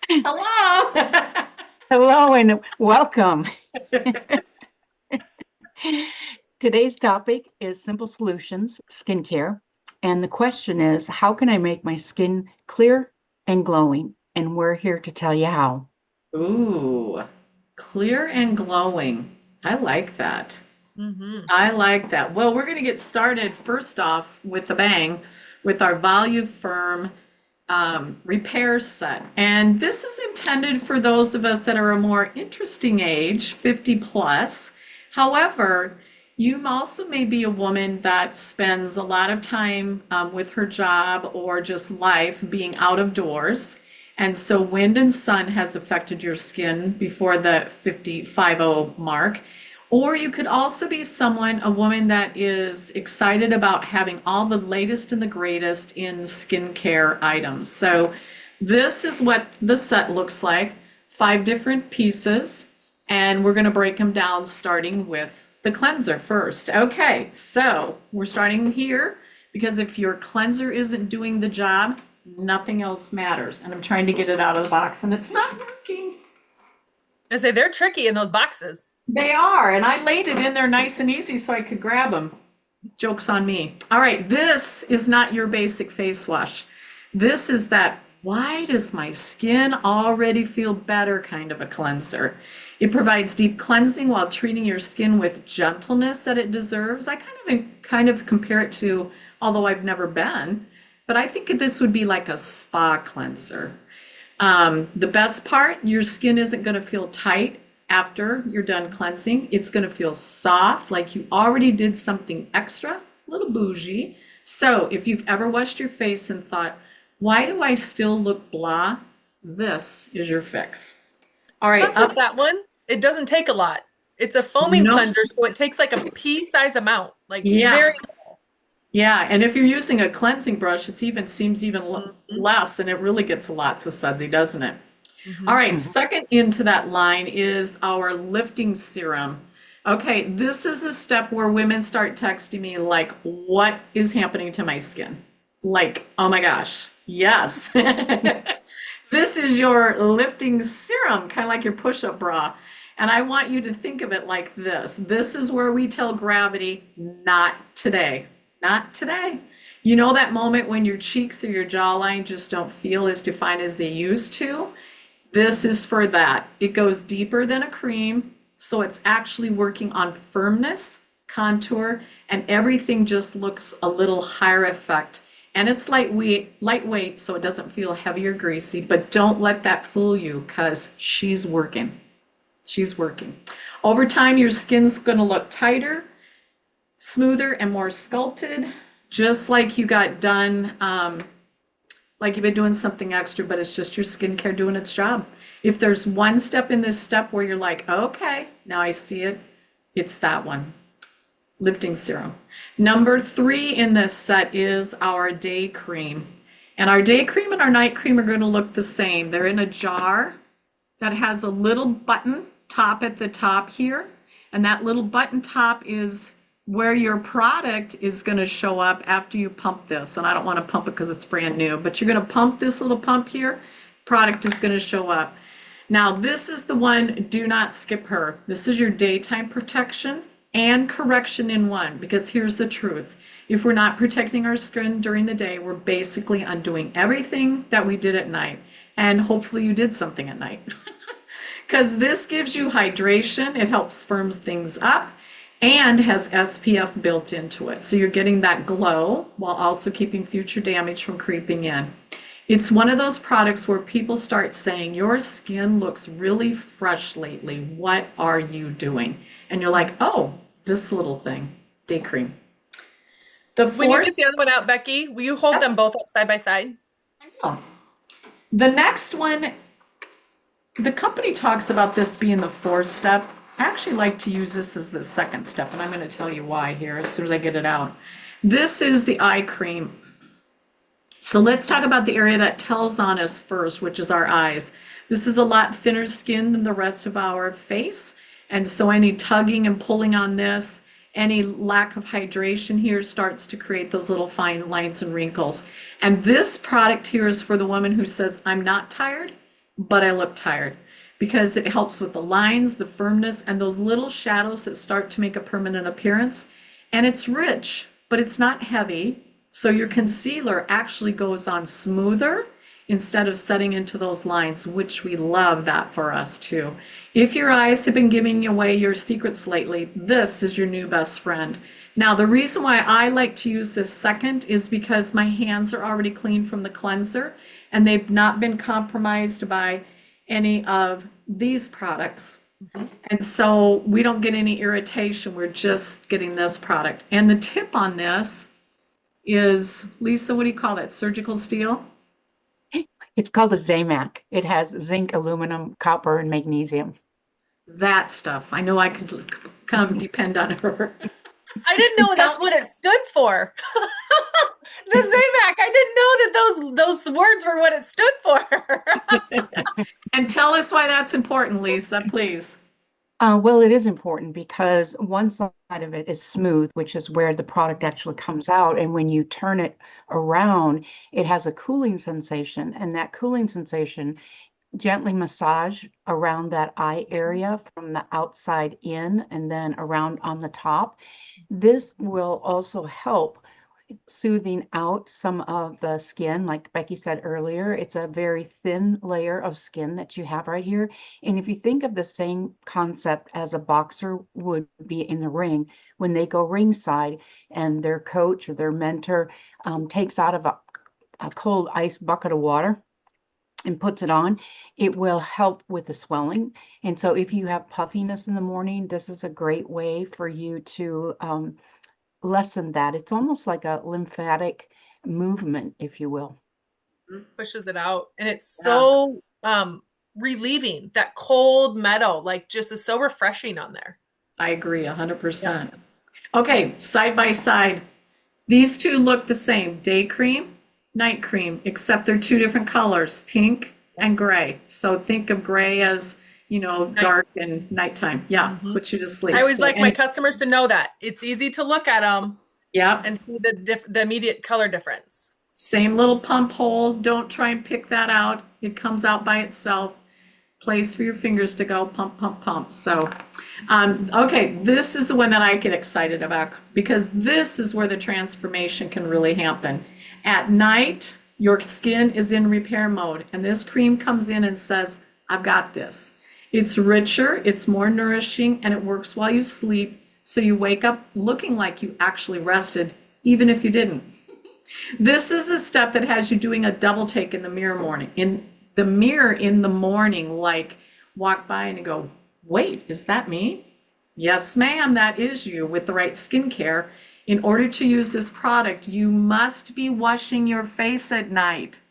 Hello. Hello and welcome. Today's topic is simple solutions, skincare. And the question is, how can I make my skin clear and glowing? And we're here to tell you how. Ooh, clear and glowing. I like that. Hmm. I like that. Well, we're going to get started first off with a bang with our Volume Firm repair set. And this is intended for those of us that are a more interesting age, 50 plus. However, you also may be a woman that spends a lot of time with her job or just life being out of doors. And so wind and sun has affected your skin before the 50 mark. Or you could also be someone, a woman that is excited about having all the latest and the greatest in skincare items. So this is what the set looks like, 5 different pieces, and we're going to break them down starting with the cleanser first. Okay, so we're starting here because if your cleanser isn't doing the job, nothing else matters. And I'm trying to get it out of the box and it's not working. I say they're tricky in those boxes. They are, and I laid it in there nice and easy so I could grab them. Joke's on me. All right, this is not your basic face wash. This is that why does my skin already feel better kind of a cleanser. It provides deep cleansing while treating your skin with gentleness that it deserves. I kind of compare it to, although I've never been, but I think this would be like a spa cleanser. The best part, your skin isn't going to feel tight after you're done cleansing. It's going to feel soft, like you already did something extra, a little bougie. So if you've ever washed your face and thought, why do I still look blah? This is your fix. All right, Plus with up. that one, it doesn't take a lot. It's a foaming No, cleanser, so it takes like a pea size amount, like yeah, very yeah. And if you're using a cleansing brush, it even seems even little. less, and it really gets lots of sudsy, doesn't it? All Hmm. right, Mhm. second into that line is our lifting serum. Okay, this is a step where women start texting me like, what is happening to my skin? Like, oh my gosh, yes. This is your lifting serum, kind of like your push-up bra. And I want you to think of it like this. This is where we tell gravity, not today. Not today. You know that moment when your cheeks or your jawline just don't feel as defined as they used to? This is for that. It goes deeper than a cream, so it's actually working on firmness, contour, and everything just looks a little higher effect. And it's lightweight, so it doesn't feel heavy or greasy, but don't let that fool you because she's working. She's working. Over time, your skin's going to look tighter, smoother, and more sculpted, just like you got done like you've been doing something extra, but it's just your skincare doing its job. If there's one step in this step where you're like, okay, now I see it, it's that one, lifting serum. Number 3 in this set is our day cream. And our day cream and our night cream are going to look the same. They're in a jar that has a little button top at the top here. And that little button top is where your product is going to show up after you pump this. And I don't want to pump it because it's brand new, but you're going to pump this little pump here. Product is going to show up. Now, this is the one, do not skip her. This is your daytime protection and correction in one, because here's the truth. If we're not protecting our skin during the day, we're basically undoing everything that we did at night. And hopefully you did something at night. Because this gives you hydration, it helps firm things up, and has SPF built into it. So you're getting that glow while also keeping future damage from creeping in. It's one of those products where people start saying, your skin looks really fresh lately. What are you doing? And you're like, oh, this little thing, day cream. The When you get fourth, the other one out, Becky, will you hold them both up side by side? oh, the next one, the company talks about this being the fourth step. I actually like to use this as the second step, and I'm going to tell you why here as soon as I get it out. This is the eye cream. So let's talk about the area that tells on us first, which is our eyes. This is a lot thinner skin than the rest of our face, and so any tugging and pulling on this Any lack of hydration here starts to create those little fine lines and wrinkles. And this product here is for the woman who says, I'm not tired, but I look tired, because it helps with the lines, the firmness, and those little shadows that start to make a permanent appearance. And it's rich, but it's not heavy. So your concealer actually goes on smoother instead of setting into those lines, which we love that for us too. If your eyes have been giving away your secrets lately, this is your new best friend. Now, the reason why I like to use this second is because my hands are already clean from the cleanser and they've not been compromised by any of these products. And so we don't get any irritation. We're just getting this product. And the tip on this is, Lisa, what do you call that? Surgical steel? It's called a Zamac. It has zinc, aluminum, copper, and magnesium. That stuff. I know I could come depend on her. I didn't know that's what it stood for. The Zamac. I didn't know that those words were what it stood for. And tell us why that's important, Lisa, please. Well, it is important because one side of it is smooth, which is where the product actually comes out. And when you turn it around, it has a cooling sensation. And that cooling sensation gently massage around that eye area from the outside in and then around on the top. This will also help soothing out some of the skin. Like Becky said earlier, it's a very thin layer of skin that you have right here. And if you think of the same concept as a boxer would be in the ring, when they go ringside and their coach or their mentor takes out of a cold ice bucket of water and puts it on, it will help with the swelling. And so if you have puffiness in the morning, this is a great way for you to lessen that. It's almost like a lymphatic movement, if you will. Pushes it out. And it's so relieving. That cold metal, like, just is so refreshing on there. I agree 100%. Okay, side by side. These two look the same, day cream, night cream, except they're two different colors, pink and gray. So think of gray as, dark and nighttime. Yeah, put you to sleep. I always like my customers to know that. It's easy to look at them and see the immediate color difference. Same little pump hole. Don't try and pick that out. It comes out by itself. Place for your fingers to go, pump, pump, pump. So, okay, this is the one that I get excited about because this is where the transformation can really happen. At night, your skin is in repair mode, and this cream comes in and says, I've got this. It's richer, it's more nourishing, and it works while you sleep, so you wake up looking like you actually rested, even if you didn't. This is a step that has you doing a double take in the mirror in the morning, like walk by and you go, wait, is that me? Yes, ma'am, that is you with the right skincare. In order to use this product, you must be washing your face at night.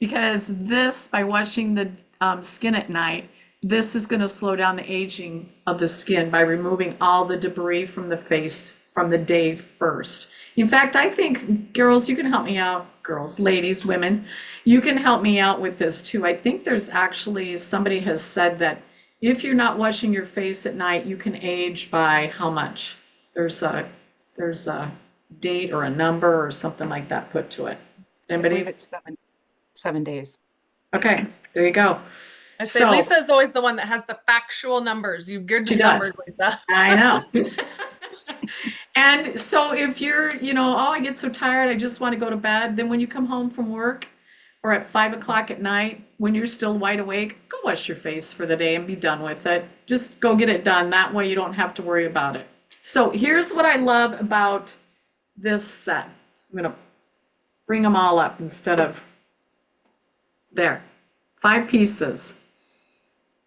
Because this, by washing the skin at night, this is going to slow down the aging of the skin by removing all the debris from the face from the day first. In fact, I think, girls, you can help me out. Girls, ladies, women, you can help me out with this too. I think there's actually, somebody has said that if you're not washing your face at night, you can age by how much? There's a date or a number or something like that put to it. Anybody? I believe it's 7 days. Okay, there you go. I say Lisa is always the one that has the factual numbers. You give the numbers, Lisa. I know. And so if you're, I get so tired, I just want to go to bed. Then when you come home from work or at 5 o'clock at night, when you're still wide awake, go wash your face for the day and be done with it. Just go get it done. That way you don't have to worry about it. So here's what I love about this set. I'm going to bring them all up instead of there. 5 pieces.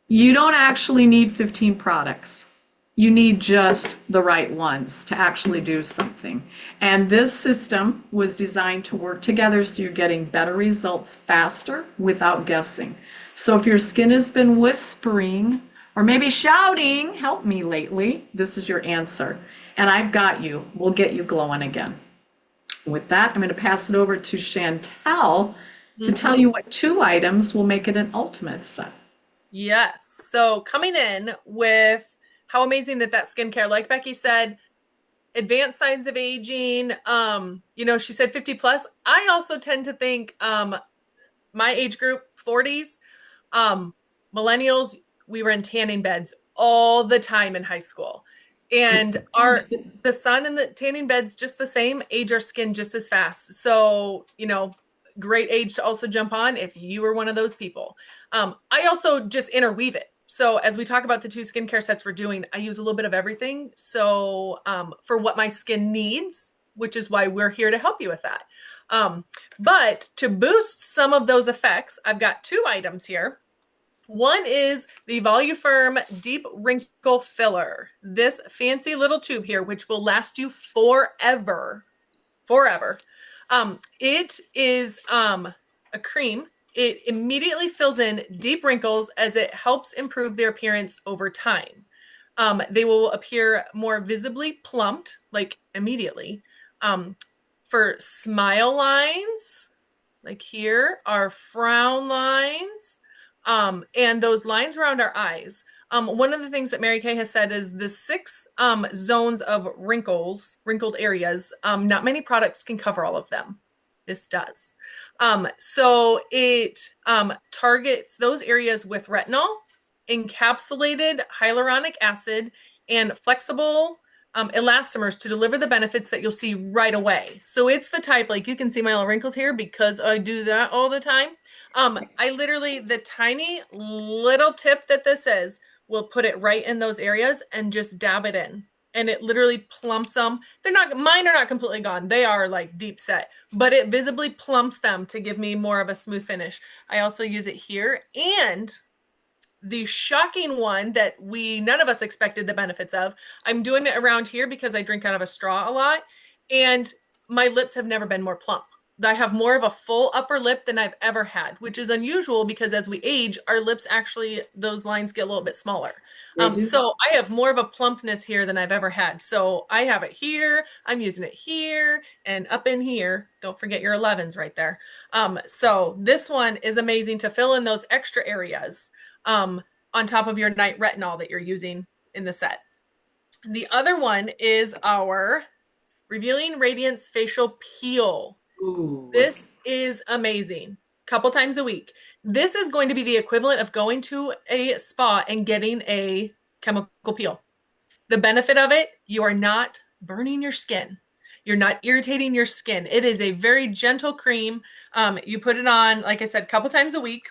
You don't actually need 15 products. You need just the right ones to actually do something. And this system was designed to work together so you're getting better results faster without guessing. So if your skin has been whispering or maybe shouting, help me lately, this is your answer. And I've got you. We'll get you glowing again. With that, I'm going to pass it over to Chantel to tell you what 2 items will make it an ultimate set. Yes. So coming in with how amazing that skincare, like Becky said, advanced signs of aging. She said 50 plus. I also tend to think my age group, 40s, millennials, we were in tanning beds all the time in high school. And the sun and the tanning beds just the same, age our skin just as fast. So, great age to also jump on if you were one of those people. I also just interweave it. So as we talk about the 2 skincare sets we're doing, I use a little bit of everything. So for what my skin needs, which is why we're here to help you with that. But to boost some of those effects, I've got 2 items here. One is the Voluform Deep Wrinkle Filler. This fancy little tube here, which will last you forever. Forever. It is a cream. It immediately fills in deep wrinkles as it helps improve their appearance over time. They will appear more visibly plumped, like immediately. For smile lines, like here, our frown lines, and those lines around our eyes. One of the things that Mary Kay has said is the 6 zones of wrinkled areas. Not many products can cover all of them. This does. So it targets those areas with retinol, encapsulated hyaluronic acid, and flexible elastomers to deliver the benefits that you'll see right away. So it's the type, like you can see my little wrinkles here because I do that all the time. I literally, the tiny little tip that this is, will put it right in those areas and just dab it in. And it literally plumps them. Mine are not completely gone. They are like deep set, but it visibly plumps them to give me more of a smooth finish. I also use it here. And the shocking one that none of us expected the benefits of, I'm doing it around here because I drink out of a straw a lot. And my lips have never been more plump. I have more of a full upper lip than I've ever had, which is unusual because as we age, our lips actually, those lines get a little bit smaller. So I have more of a plumpness here than I've ever had. So I have it here, I'm using it here and up in here. Don't forget your 11s right there. So this one is amazing to fill in those extra areas on top of your night retinol that you're using in the set. The other one is our Revealing Radiance Facial Peel. Ooh. This is amazing. Couple times a week. This is going to be the equivalent of going to a spa and getting a chemical peel. The benefit of it, you are not burning your skin. You're not irritating your skin. It is a very gentle cream. You put it on, like I said, a couple times a week.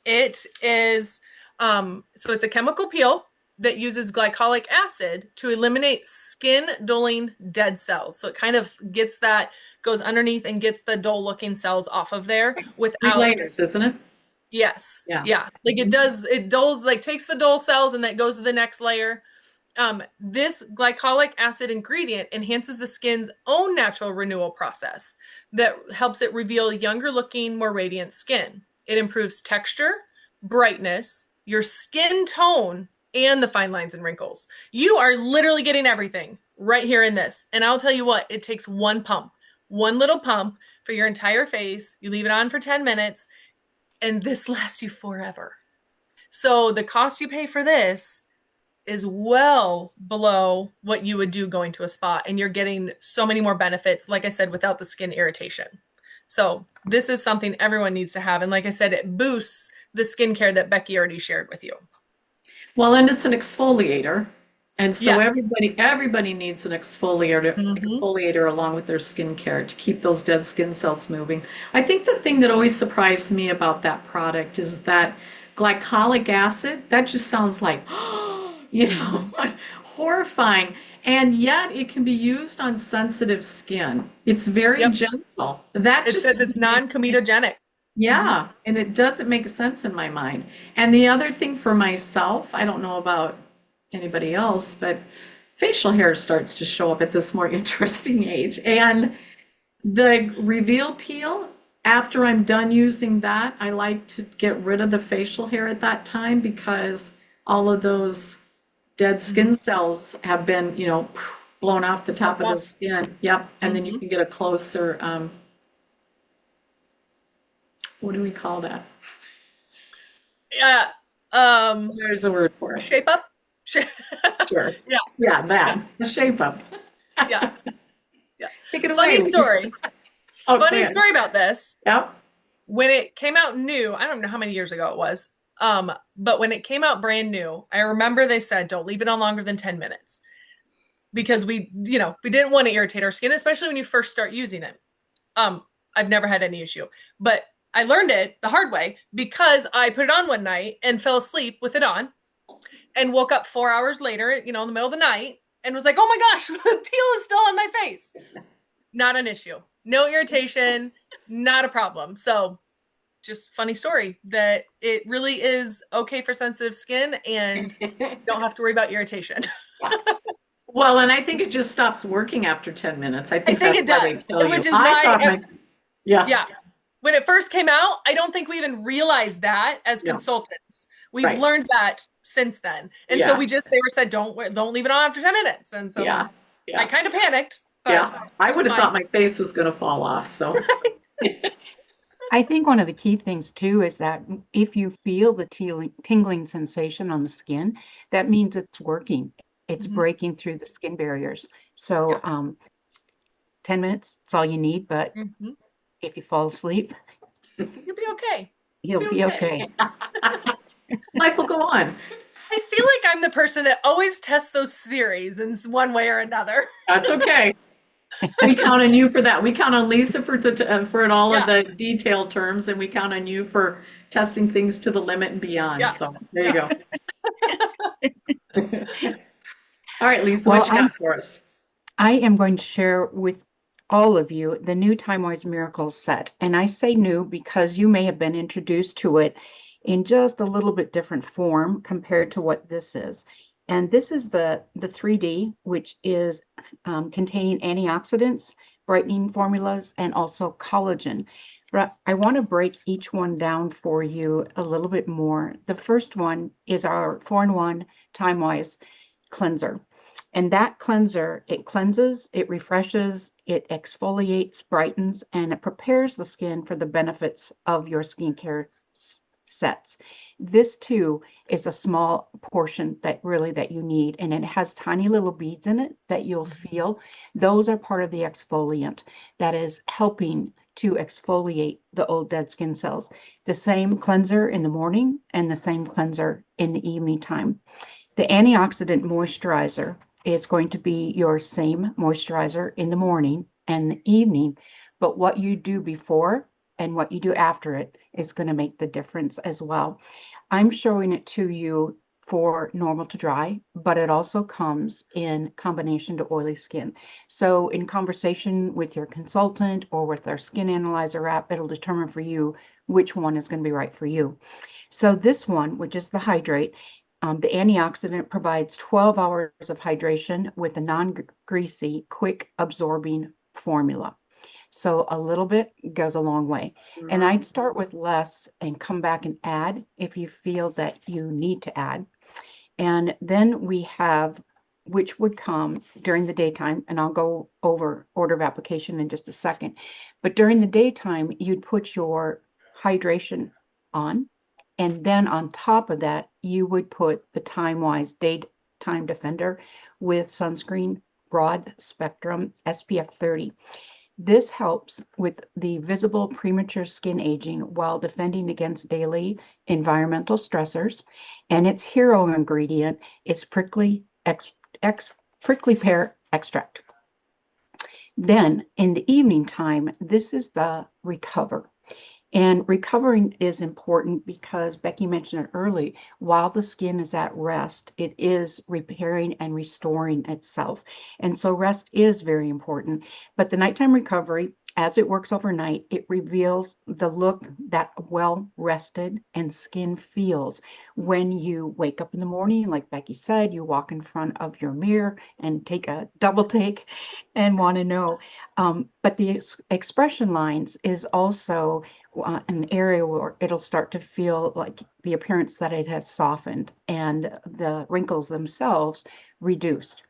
It is, so it's a chemical peel that uses glycolic acid to eliminate skin dulling dead cells. So it kind of gets that, goes underneath and gets the dull looking cells off of there without 3 layers, isn't it? Yes. Yeah. Like it dulls, like takes the dull cells and that goes to the next layer. This glycolic acid ingredient enhances the skin's own natural renewal process that helps it reveal younger looking, more radiant skin. It improves texture, brightness, your skin tone, and the fine lines and wrinkles. You are literally getting everything right here in this. And I'll tell you what, it takes one little pump for your entire face. You leave it on for 10 minutes and this lasts you forever. So the cost you pay for this is well below what you would do going to a spa, and you're getting so many more benefits, like I said, without the skin irritation. So this is something everyone needs to have. And like I said, it boosts the skincare that Becky already shared with you. Well, and it's an exfoliator. And so Yes. everybody needs an exfoliator along with their skincare to keep those dead skin cells moving. I think the thing that always surprised me about that product is that glycolic acid, that just sounds like, horrifying. And yet it can be used on sensitive skin. It's very gentle. That It just says it's non-comedogenic. Yeah, and it doesn't make sense in my mind. And the other thing for myself, I don't know about anybody else, but facial hair starts to show up at this more interesting age. And the Reveal Peel, after I'm done using that, I like to get rid of the facial hair at that time because all of those dead skin cells have been, blown off the top of the skin. Yep. And then you can get a closer, what do we call that? Yeah. There's a word for it. Shape up? Sure. Sure. Yeah, Yeah, yeah, that. The shape up. yeah, yeah. Take it away, Funny Lisa. story. Oh, go Funny ahead. story about this. Yep. When it came out new, I don't know how many years ago it was. But when it came out brand new, I remember they said don't leave it on longer than 10 minutes because we didn't want to irritate our skin, especially when you first start using it. I've never had any issue, but I learned it the hard way because I put it on one night and fell asleep with it on and woke up 4 hours later, in the middle of the night and was like, oh my gosh, the peel is still on my face. Not an issue. No irritation, not a problem. So just funny story that it really is okay for sensitive skin and don't have to worry about irritation. Well, and I think it just stops working after 10 minutes. I I think think that's it why they does, tell you. which is I why, thought yeah, yeah, when it first came out, I don't think we even realized that as yeah, consultants. We've right. learned that since then. And so Yeah, they were said, don't leave it on after 10 minutes. And so yeah, I yeah, kind of panicked, but yeah. I would it's have thought fine. my face was going to fall off. So, I think one of the key things too is that if you feel the tingling sensation on the skin, that means it's working. It's Mhm. breaking through the skin barriers. So Yeah. 10 minutes, that's all you need. But Mhm. if you fall asleep, You'll be okay. you'll you'll be be okay. okay. Life will go on. I feel like I'm the person that always tests those theories in one way or another. That's okay. We count on you for that. We count on Lisa for all of Yeah. the detailed terms, and we count on you for testing things to the limit and beyond. Yeah. So there you Yeah. go. All right, Lisa, Well, what you got for us? I am going to share with all of you the new TimeWise Miracles set. And I say new because you may have been introduced to it in just a little bit different form compared to what this is. And this is the 3D, which is containing antioxidants, brightening formulas, and also collagen. But I want to break each one down for you a little bit more. The first one is our 4-in-1 TimeWise cleanser. And that cleanser, it cleanses, it refreshes, it exfoliates, brightens, and it prepares the skin for the benefits of your skincare sets. This too is a small portion that you need, and it has tiny little beads in it that you'll feel. Those are part of the exfoliant that is helping to exfoliate the old dead skin cells. The same cleanser in the morning and the same cleanser in the evening time. The antioxidant moisturizer is going to be your same moisturizer in the morning and the evening, but what you do before and what you do after it is going to make the difference as well. I'm showing it to you for normal to dry, but it also comes in combination to oily skin. So in conversation with your consultant or with our skin analyzer app, it'll determine for you which one is going to be right for you. So this one, which is the hydrate, the antioxidant provides 12 hours of hydration with a non-greasy, quick absorbing formula. So a little bit goes a long way. And I'd start with less and come back and add if you feel that you need to add. And then we have, which would come during the daytime, and I'll go over order of application in just a second. But during the daytime, you'd put your hydration on, and then on top of that, you would put the TimeWise Daytime Defender with sunscreen, broad spectrum SPF 30. This helps with the visible premature skin aging while defending against daily environmental stressors. And its hero ingredient is prickly pear extract. Then in the evening time, this is the Recover. And recovering is important because Becky mentioned it early. While the skin is at rest, it is repairing and restoring itself. And so rest is very important. But the nighttime recovery, as it works overnight, it reveals the look that well rested and skin feels when you wake up in the morning. Like Becky said, you walk in front of your mirror and take a double take and want to know. But the expression lines is also an area where it'll start to feel like the appearance that it has softened and the wrinkles themselves reduced.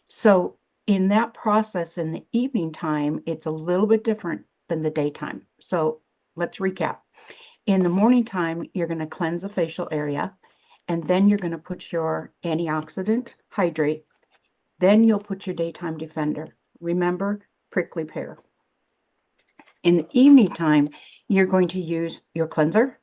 So in that process in the evening time, it's a little bit different than the daytime. So let's recap. In the morning time, you're going to cleanse the facial area. and then you're going to put your antioxidant hydrate. Then you'll put your daytime defender. Remember, prickly pear. In the evening time, you're going to use your cleanser.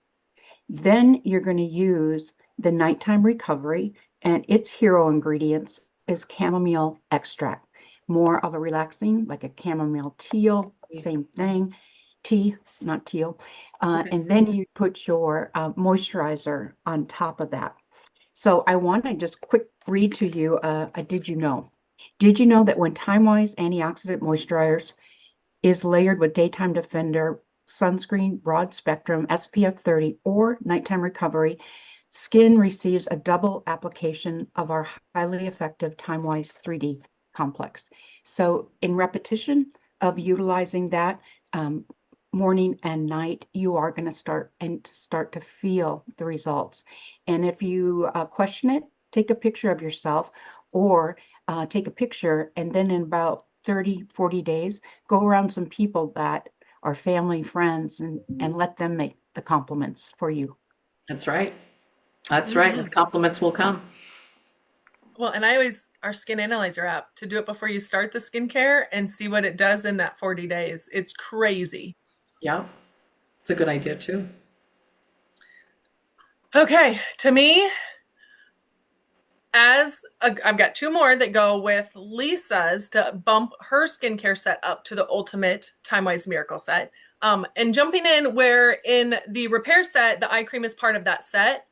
Then you're going to use the nighttime recovery, and its hero ingredients is chamomile extract. More of a relaxing, like a chamomile teal, same thing. Tea, not teal. And then you put your moisturizer on top of that. So I want to just quick read to you a did you know? Did you know that when Time-Wise antioxidant moisturizers is layered with daytime defender, sunscreen, broad spectrum, SPF 30, or nighttime recovery, skin receives a double application of our highly effective Time-Wise 3D complex. So in repetition of utilizing that morning and night, you are going to start to feel the results. And if you question it, take a picture of yourself, or take a picture, and then in about 30, 40 days, go around some people that are family, friends, and let them make the compliments for you. That's right. That's right. The compliments will come. Well, and I always, our Skin Analyzer app, to do it before you start the skincare and see what it does in that 40 days. It's crazy. Yeah. It's a good idea too. Okay, to me, I've got two more that go with Lisa's to bump her skincare set up to the ultimate Time-Wise Miracle set. And jumping in where in the repair set, the eye cream is part of that set.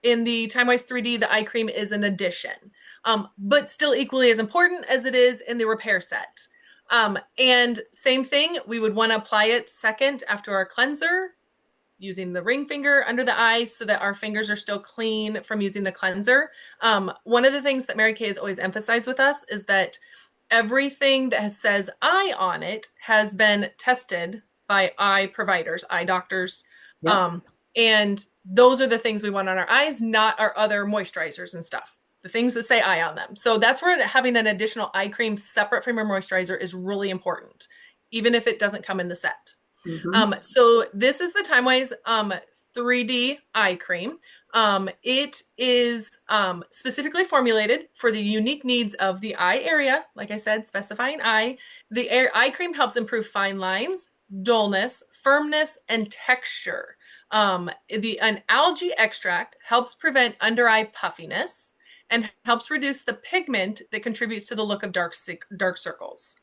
In the Time-Wise 3D, the eye cream is an addition, but still equally as important as it is in the repair set. And same thing, we would want to apply it second after our cleanser, using the ring finger under the eye so that our fingers are still clean from using the cleanser. One of the things that Mary Kay has always emphasized with us is that everything that says eye on it has been tested by eye providers, eye doctors. Yeah. And those are the things we want on our eyes, not our other moisturizers and stuff. The things that say eye on them. So that's where having an additional eye cream separate from your moisturizer is really important, even if it doesn't come in the set. So this is the Time-Wise 3D eye cream. It is specifically formulated for the unique needs of the eye area. Like I said, specifying eye. The eye cream helps improve fine lines, dullness, firmness, and texture. An algae extract helps prevent under eye puffiness and helps reduce the pigment that contributes to the look of dark circles.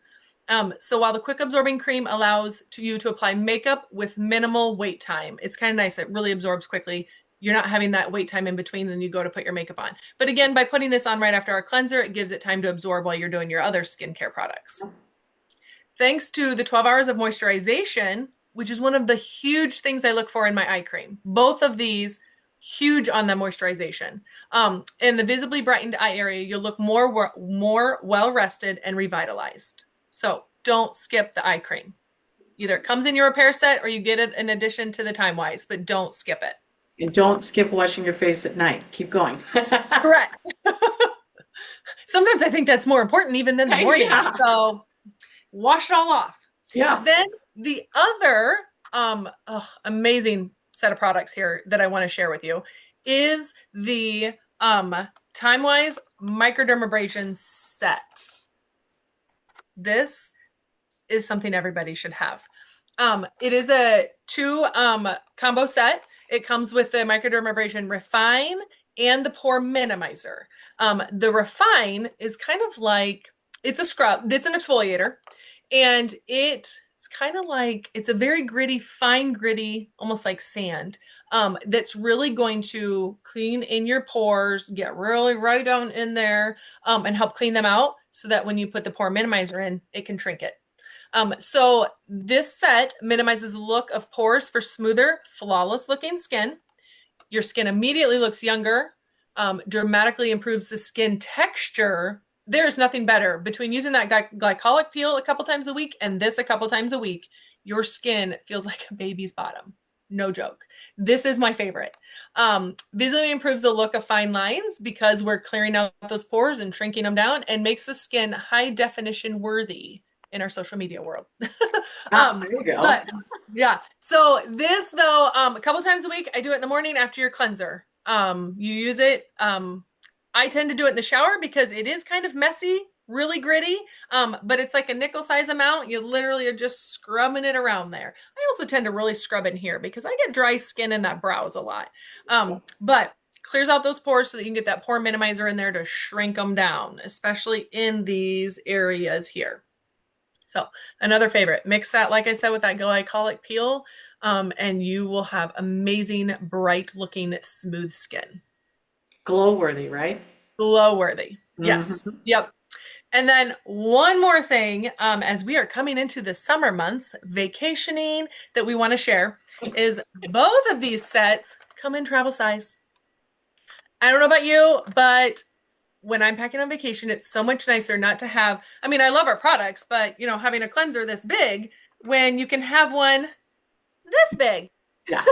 So while the quick absorbing cream allows you to apply makeup with minimal wait time, it's kind of nice. It really absorbs quickly. You're not having that wait time in between, then you go to put your makeup on. But again, by putting this on right after our cleanser, it gives it time to absorb while you're doing your other skincare products. Thanks to the 12 hours of moisturization, which is one of the huge things I look for in my eye cream. Both of these, huge on the moisturization. In the visibly brightened eye area, you'll look more well-rested and revitalized. So don't skip the eye cream. Either it comes in your repair set or you get it in addition to the Time-Wise, but don't skip it. And don't skip washing your face at night. Keep going. Correct. Sometimes I think that's more important even than the morning. Yeah. So wash it all off. Yeah. Then the other amazing set of products here that I want to share with you is the Time-Wise microdermabrasion set. This is something everybody should have. It is a 2 combo set. It comes with the microdermabrasion Refine and the Pore Minimizer. The Refine is kind of like, it's a scrub, it's an exfoliator, and it's kind of like, it's a very gritty, fine gritty, almost like sand, that's really going to clean in your pores, get really right down in there, and help clean them out so that when you put the Pore Minimizer in, it can shrink it. So this set minimizes the look of pores for smoother, flawless looking skin. Your skin immediately looks younger, dramatically improves the skin texture. There's nothing better. Between using that glycolic peel a couple times a week and this a couple times a week, your skin feels like a baby's bottom. No joke. This is my favorite. Visibly improves the look of fine lines because we're clearing out those pores and shrinking them down, and makes the skin high definition worthy in our social media world. There you go. But yeah, so this though, a couple times a week, I do it in the morning after your cleanser. You use it. I tend to do it in the shower because it is kind of messy, really gritty. But it's like a nickel size amount. You literally are just scrubbing it around there. I also tend to really scrub in here because I get dry skin in that brows a lot. But clears out those pores so that you can get that pore minimizer in there to shrink them down, especially in these areas here. So another favorite, mix that, like I said, with that glycolic peel, and you will have amazing, bright looking, smooth skin. Glow worthy, right? Glow worthy. Yes. Mhm. Yep. And then one more thing, as we are coming into the summer months, vacationing that we want to share is both of these sets come in travel size. I don't know about you, but when I'm packing on vacation, it's so much nicer not to have, I mean, I love our products, but having a cleanser this big when you can have one this big. Yeah,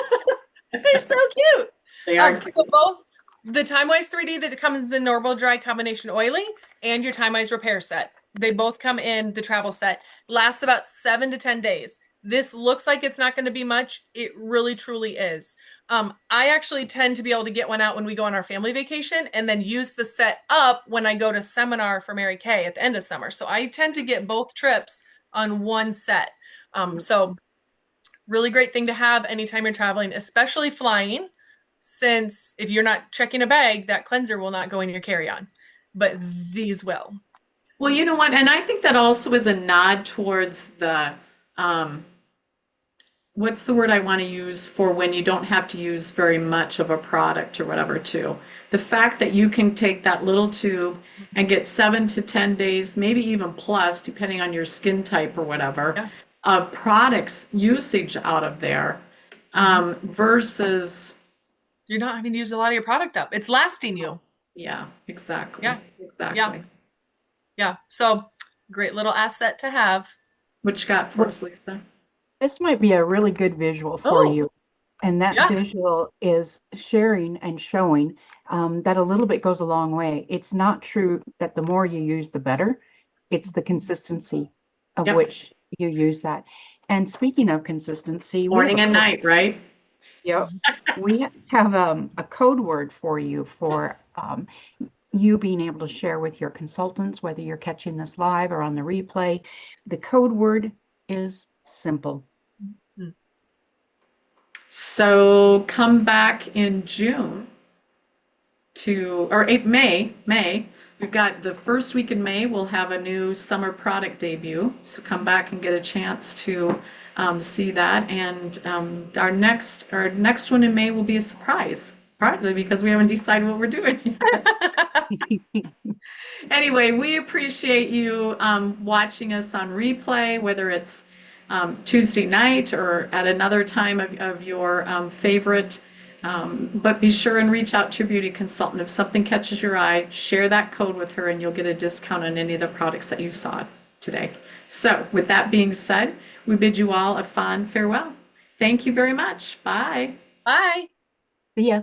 They're so cute. they are. So both the Time Wise 3D that comes in normal dry combination oily and your Time Wise repair set. They both come in the travel set. Lasts about 7 to 10 days. This looks like it's not going to be much. It really truly is. I actually tend to be able to get one out when we go on our family vacation and then use the set up when I go to seminar for Mary Kay at the end of summer. So I tend to get both trips on one set. So really great thing to have anytime you're traveling, especially flying, since if you're not checking a bag, that cleanser will not go in your carry-on, but these will. Well, you know what? And I think that also is a nod towards the, what's the word I want to use for when you don't have to use very much of a product or whatever, too. The fact that you can take that little tube and get 7 to 10 days, maybe even plus, depending on your skin type or whatever, Yeah. of products usage out of there, versus, You're not having to use a lot of your product up. It's lasting you. yeah, exactly, Yeah. exactly. Yeah. So great little asset to have. What you got for us, Lisa? This might be a really good visual for Oh, you. And that yeah. visual is sharing and showing that a little bit goes a long way. It's not true that the more you use, the better. It's the consistency of Yep, which you use that. And speaking of consistency, we have morning and night, right? yeah, we have a code word for you for you being able to share with your consultants, whether you're catching this live or on the replay. The code word is simple. Mm. So come back in June or May. We've got the first week in May, we'll have a new summer product debut. So come back and get a chance to see that. And our next one in May will be a surprise, partly because we haven't decided what we're doing yet. Anyway, we appreciate you watching us on replay, whether it's Tuesday night or at another time of your favorite. But be sure and reach out to your beauty consultant. If something catches your eye, share that code with her and you'll get a discount on any of the products that you saw today. So with that being said, we bid you all a fond farewell. Thank you very much. Bye. Bye. See ya.